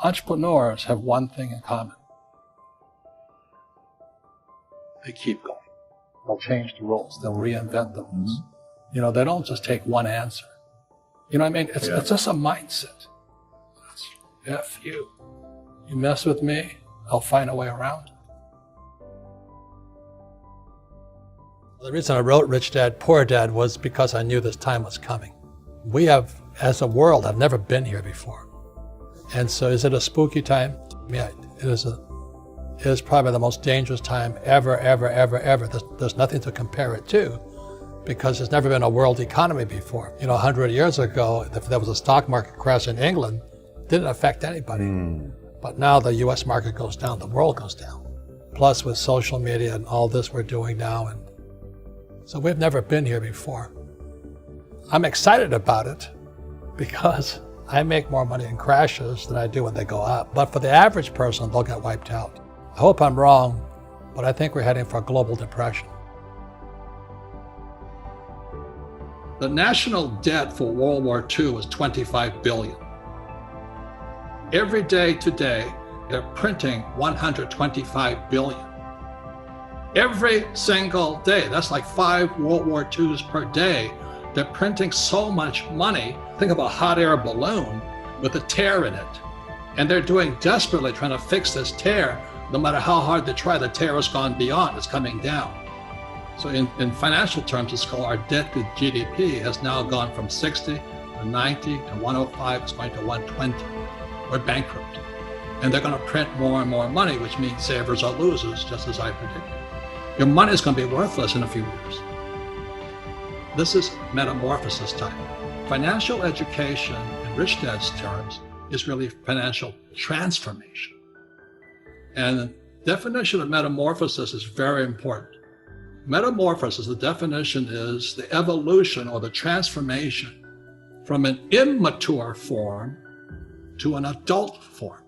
Entrepreneurs have one thing in common. They keep going. They'll change the rules. They'll reinvent the rules. You know, they don't just take one answer. You know what I mean? It's just a mindset. It's F you. You mess with me, I'll find a way around it. The reason I wrote Rich Dad, Poor Dad was because I knew this time was coming. We have, as a world, have never been here before. And so is it a spooky time? Yeah, it is probably the most dangerous time ever. There's nothing to compare it to because there's never been a world economy before. You know, 100 years ago, if there was a stock market crash in England, it didn't affect anybody. But now the US market goes down, the world goes down. Plus with social media and all this we're doing now. And so we've never been here before. I'm excited about it because I make more money in crashes than I do when they go up. But for the average person, they'll get wiped out. I hope I'm wrong, but I think we're heading for a global depression. The national debt for World War II was $25 billion. Every day today, they're printing $125 billion. Every single day, that's like 5 World War IIs per day. They're printing so much money. Think of a hot air balloon with a tear in it. And they're doing desperately trying to fix this tear. No matter how hard they try, the tear has gone beyond, it's coming down. So in financial terms, it's called our debt to GDP has now gone from 60 to 90 to 105, it's going to 120. We're bankrupt. And they're going to print more and more money, which means savers are losers, just as I predicted. Your money is going to be worthless in a few years. This is metamorphosis time. Financial education, in Rich Dad's terms, is really financial transformation. And the definition of metamorphosis is very important. Metamorphosis, the definition is the evolution or the transformation from an immature form to an adult form.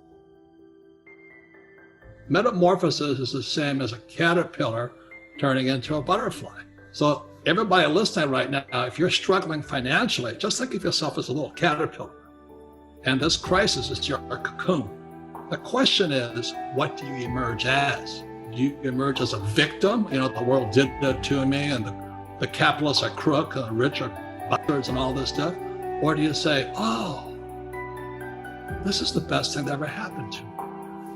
Metamorphosis is the same as a caterpillar turning into a butterfly. So everybody listening right now, if you're struggling financially, just think of yourself as a little caterpillar. And this crisis is your cocoon. The question is, what do you emerge as? Do you emerge as a victim? You know, the world did that to me, and the capitalists are crook, and the rich are bastards, and all this stuff? Or do you say, oh, this is the best thing that ever happened to me?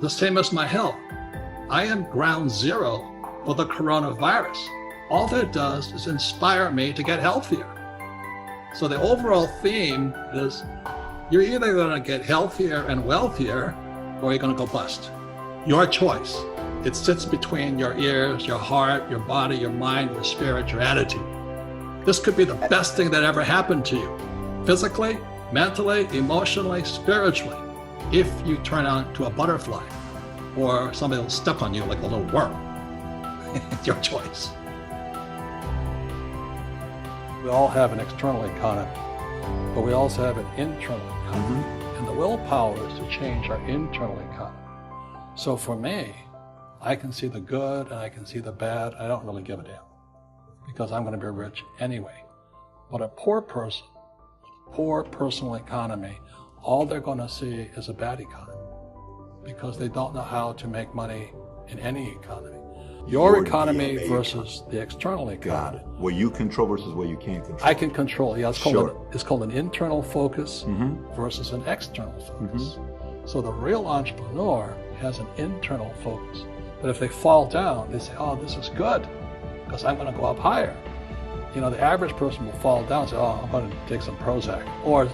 The same as my health. I am ground zero for the coronavirus. All that does is inspire me to get healthier. So the overall theme is you're either going to get healthier and wealthier, or you're going to go bust. Your choice. It sits between your ears, your heart, your body, your mind, your spirit, your attitude. This could be the best thing that ever happened to you, physically, mentally, emotionally, spiritually, if you turn out to a butterfly or somebody will step on you like a little worm. It's your choice. We all have an external economy, but we also have an internal economy. And the willpower is to change our internal economy. So for me, I can see the good and I can see the bad. I don't really give a damn because I'm going to be rich anyway. But a poor person, poor personal economy, all they're going to see is a bad economy because they don't know how to make money in any economy. Your economy versus the external economy. Got it. What you control versus what you can't control. I can control, yeah, it's called an internal focus versus an external focus. So the real entrepreneur has an internal focus. But if they fall down, they say, oh, this is good because I'm going to go up higher. You know, the average person will fall down and say, oh, I'm going to take some Prozac. Or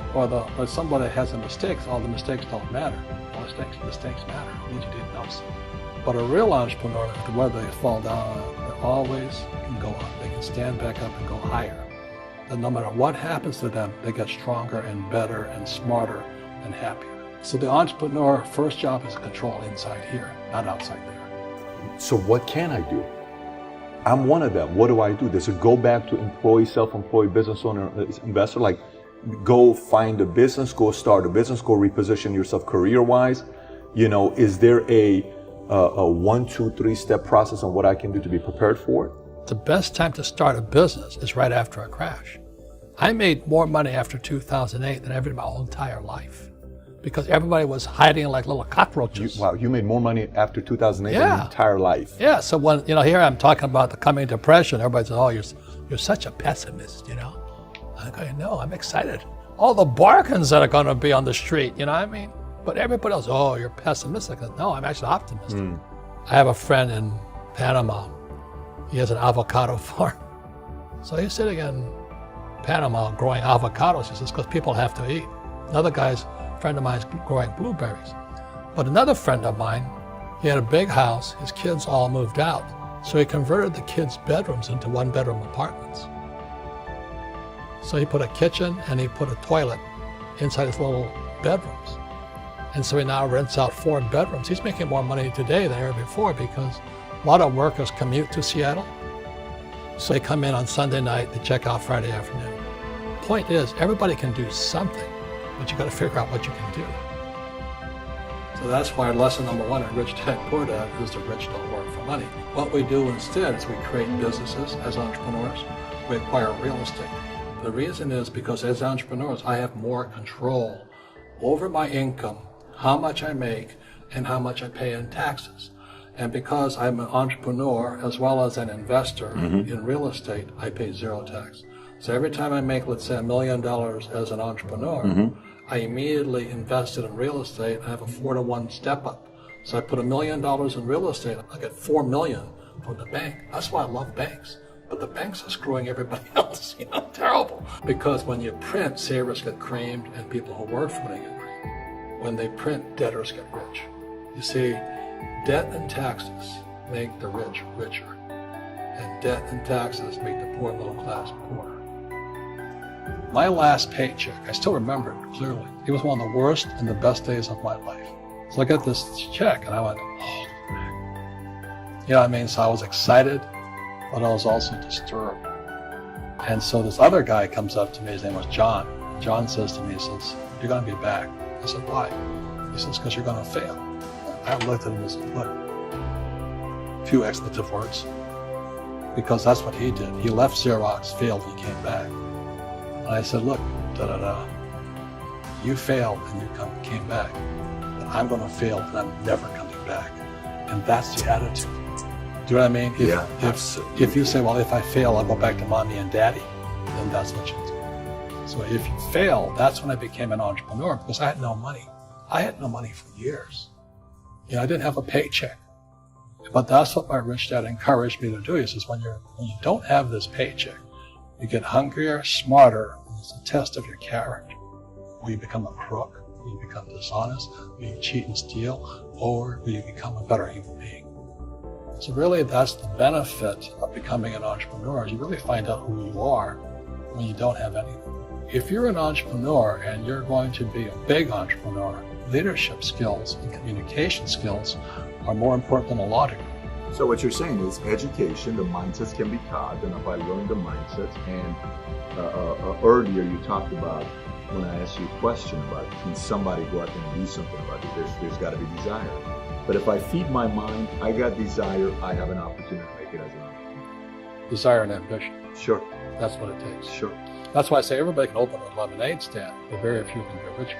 somebody has a mistake, all the mistakes don't matter. Mistakes matter. It means you didn't know something. But a real entrepreneur, whether they fall down, they always can go up. They can stand back up and go higher. And no matter what happens to them, they get stronger and better and smarter and happier. So the entrepreneur, first job is to control inside here, not outside there. So what can I do? I'm one of them. What do I do? Does it go back to employee, self-employed, business owner, investor? Like, go find a business, go start a business, go reposition yourself career-wise? You know, is there a 1, 2, 3 step process on what I can do to be prepared for it? The best time to start a business is right after a crash. I made more money after 2008 than I ever in my whole entire life. because everybody was hiding like little cockroaches. Wow, you made more money after 2008 than Yeah. your entire life. Yeah, so when, here I'm talking about the coming depression, everybody says, oh, you're such a pessimist, I go, no, I'm excited. All the bargains that are going to be on the street, But everybody else, oh, you're pessimistic. No, I'm actually optimistic. I have a friend in Panama. He has an avocado farm. So he's sitting in Panama growing avocados. He says, because people have to eat. Another friend of mine is growing blueberries. But another friend of mine, he had a big house. His kids all moved out. So he converted the kids' bedrooms into one-bedroom apartments. So he put a kitchen and he put a toilet inside his little bedrooms. And so he now rents out 4 bedrooms. He's making more money today than ever before because a lot of workers commute to Seattle. So they come in on Sunday night, they check out Friday afternoon. Point is, everybody can do something, but you got to figure out what you can do. So that's why lesson number 1 in Rich Dad Poor Dad is the rich don't work for money. What we do instead is we create businesses as entrepreneurs. We acquire real estate. The reason is because as entrepreneurs, I have more control over my income, how much I make, and how much I pay in taxes. And because I'm an entrepreneur as well as an investor in real estate, I pay 0 tax. So every time I make, let's say, $1 million as an entrepreneur, I immediately invested in real estate. I have a 4-to-1 step up. So I put $1 million in real estate, I get $4 million from the bank. That's why I love banks. But the banks are screwing everybody else, terrible. Because when you print, savers get creamed and people who work for it get creamed. When they print, debtors get rich. You see, debt and taxes make the rich richer. And debt and taxes make the poor middle class poorer. My last paycheck, I still remember it clearly. It was one of the worst and the best days of my life. So I got this check and I went, oh, So I was excited, but I was also disturbed. And so this other guy comes up to me, his name was John. John says to me, he says, you're going to be back. I said, why? He says, because you're going to fail. I looked at him and said, look, 2 expletive words. Because that's what he did. He left Xerox, failed, he came back. And I said, look, you failed and you came back. But I'm going to fail and I'm never coming back. And that's the attitude. Do you know what I mean? If you say, well, if I fail, I'll go back to mommy and daddy, then that's what you do. So if you fail, that's when I became an entrepreneur because I had no money. I had no money for years. I didn't have a paycheck. But that's what my rich dad encouraged me to do. He says, when you don't have this paycheck, you get hungrier, smarter, and it's a test of your character. Will you become a crook? Will you become dishonest? Will you cheat and steal? Or will you become a better human being? So really, that's the benefit of becoming an entrepreneur. Is you really find out who you are when you don't have anything. If you're an entrepreneur and you're going to be a big entrepreneur, leadership skills and communication skills are more important than a law degree. So what you're saying is education, the mindsets can be taught, and if I learn the mindsets, and earlier you talked about, when I asked you a question about can somebody go out there and do something about it, there's got to be desire. But if I feed my mind, I got desire, I have an opportunity to make it as an entrepreneur. Desire and ambition. Sure. That's what it takes. Sure. That's why I say everybody can open a lemonade stand, but very few can get rich.